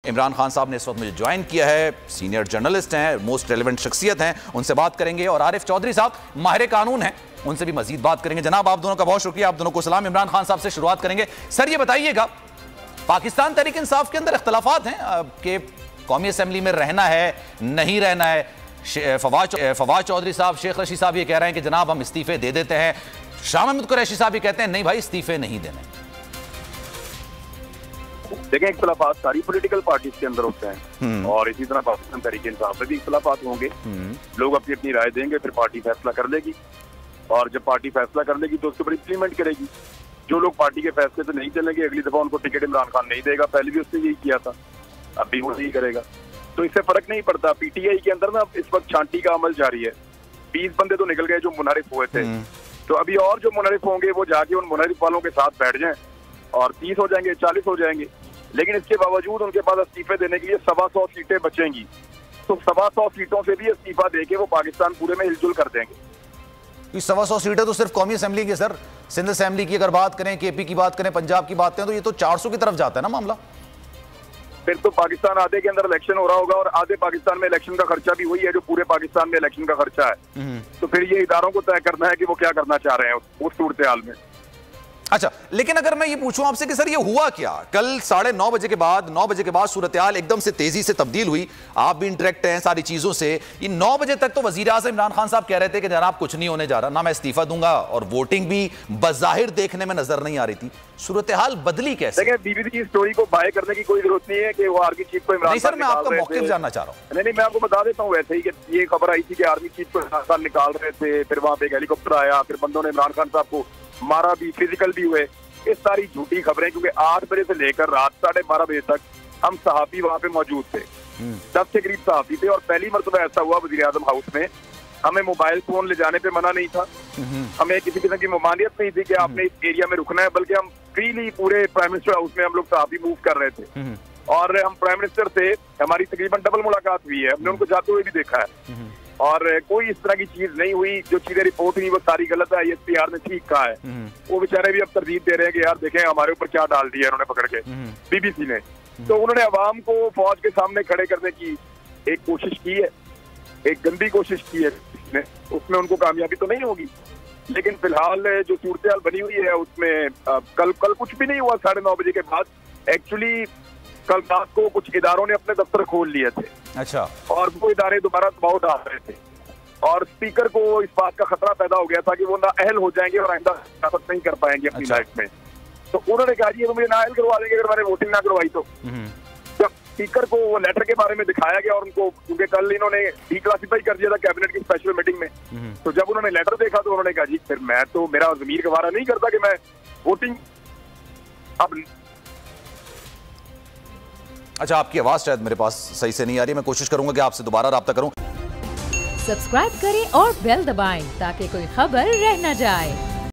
इमरान खान साहब ने इस वक्त मुझे ज्वाइन किया है, सीनियर जर्नलिस्ट हैं, मोस्ट रेलेवेंट शख्सियत हैं, उनसे बात करेंगे। और आरिफ चौधरी साहब माहिर कानून हैं, उनसे भी मजीद बात करेंगे। जनाब आप दोनों का बहुत शुक्रिया, आप दोनों को सलाम। इमरान खान साहब से शुरुआत करेंगे। सर ये बताइएगा, पाकिस्तान तहरीक इंसाफ के अंदर इख्तलाफात हैं कि कौमी असम्बली में रहना है नहीं रहना है। फवाद चौधरी साहब, शेख रशीद साहब ये कह रहे हैं कि जनाब हम इस्तीफे दे देते हैं। शाह महमूद कुरैशी साहब ये कहते हैं नहीं भाई इस्तीफे नहीं देने। देखें, इख्तलाफात सारी पॉलिटिकल पार्टीज के अंदर होते हैं और इसी तरह पाकिस्तान तहरीक इंसाफ में भी इख्तलाफात होंगे। लोग अपनी अपनी राय देंगे, फिर पार्टी फैसला कर लेगी और जब पार्टी फैसला कर लेगी तो उसके ऊपर इम्प्लीमेंट करेगी। जो लोग पार्टी के फैसले से नहीं चलेंगे, अगली दफा उनको टिकट इमरान खान नहीं देगा। पहले भी उसने यही किया था, अब भी वो यही करेगा, तो इससे फर्क नहीं पड़ता। पीटीआई के अंदर ना इस वक्त छांटी का अमल जारी है। 20 बंदे तो निकल गए जो मुनारिफ हुए थे, तो अभी और जो मुनारिफ होंगे वो जाके उन मुनारिफ वालों के साथ बैठ जाएं और 30 हो जाएंगे, 40 हो जाएंगे। लेकिन इसके बावजूद उनके पास इस्तीफे देने के लिए 125 सीटें बचेंगी, तो 125 सीटों से भी इस्तीफा देके वो पाकिस्तान पूरे में हिलजुल कर देंगे। 125 सीटें तो सिर्फ कौमी असेंबली की सर, सिंध असेंबली की अगर बात करें, केपी की बात करें, पंजाब की बात करें, तो ये तो 400 की तरफ जाता है ना मामला। फिर तो पाकिस्तान आधे के अंदर इलेक्शन हो रहा होगा और आधे पाकिस्तान में इलेक्शन का खर्चा भी वही है जो पूरे पाकिस्तान में इलेक्शन का खर्चा है। तो फिर ये इदारों को तय करना है कि वो क्या करना चाह रहे हैं उस सूरत हाल में। अच्छा, लेकिन अगर मैं ये पूछूं आपसे कि सर ये हुआ क्या, कल 9:30 बजे के बाद 9 बजे के बाद सूरत-ए-हाल एकदम से तेजी से तब्दील हुई, आप भी इंटरेक्ट हैं सारी चीजों से। ये 9 बजे तक तो वजीर आज़म इमरान खान साहब कह रहे थे कि जनाब कुछ नहीं होने जा रहा, ना मैं इस्तीफा दूंगा, और वोटिंग भी बज़ाहिर देखने में नजर नहीं आ रही थी। सूरत-ए-हाल बदली कैसे? देखिए, बीबीसी की स्टोरी को बाय करने की कोई जरूरत नहीं है कि वो आर्मी चीफ को इमरान नहीं सर, मैं आपका मौक़िफ़ जानना चाह रहा हूँ। नहीं, मैं आपको बता देता हूँ वैसे ही कि ये खबर आई थी कि आर्मी चीफ को इमरान खान निकाल रहे थे, फिर वहां पे एक हेलीकॉप्टर आया, फिर बंदों ने इमरान खान साहब को मारा भी, फिजिकल भी हुए। ये सारी झूठी खबरें, क्योंकि 8 बजे से लेकर रात 12:30 बजे तक हम सहाफी वहां पे मौजूद थे। 10 के करीब सहाफी थे और पहली मरतबा ऐसा हुआ वज़ीर आज़म हाउस में, हमें मोबाइल फोन ले जाने पे मना नहीं था, हमें किसी किस्म की ममानियत नहीं थी कि आपने इस एरिया में रुकना है, बल्कि हम फ्रीली पूरे प्राइम मिनिस्टर हाउस में हम लोग सहाफी मूव कर रहे थे। और हम प्राइम मिनिस्टर से हमारी तकरीबन डबल मुलाकात हुई है, हमने उनको जाते हुए भी देखा है और कोई इस तरह की चीज नहीं हुई। जो चीजें रिपोर्ट हुई वो सारी गलत है, ISPR ने ठीक कहा है। वो बेचारे भी अब तरजीह दे रहे हैं कि यार देखें हमारे ऊपर क्या डाल दिया उन्होंने पकड़ के, बीबीसी ने। तो उन्होंने अवाम को फौज के सामने खड़े करने की एक कोशिश की है, एक गंदी कोशिश की है, उसमें उनको कामयाबी तो नहीं होगी। लेकिन फिलहाल जो सूरत हाल बनी हुई है उसमें कल कुछ भी नहीं हुआ 9:30 बजे के बाद। एक्चुअली कल रात को कुछ इदारों ने अपने दफ्तर खोल लिए थे। अच्छा। और वो इदारे दोबारा दबाव डाल रहे थे और स्पीकर को इस बात का खतरा पैदा हो गया था कि वो नाअहल हो जाएंगे और आइंदा सियासत नहीं कर पाएंगे अपनी लाइफ में। तो उन्होंने कहा जी मुझे नाअहल करवा देंगे अगर मैंने वोटिंग ना करवाई तो। जब स्पीकर को वो लेटर के बारे में दिखाया गया और उनको, क्योंकि कल इन्होंने डिक्लासिफाई कर दिया था कैबिनेट की स्पेशल मीटिंग में, तो जब उन्होंने लेटर देखा तो उन्होंने कहा जी फिर मैं तो, मेरा ज़मीर गवारा नहीं करता कि मैं वोटिंग अब। अच्छा, आपकी आवाज शायद मेरे पास सही से नहीं आ रही, मैं कोशिश करूंगा कि आपसे दोबारा राब्ता करूं। सब्सक्राइब करें और बेल दबाएं ताकि कोई खबर रह न जाए।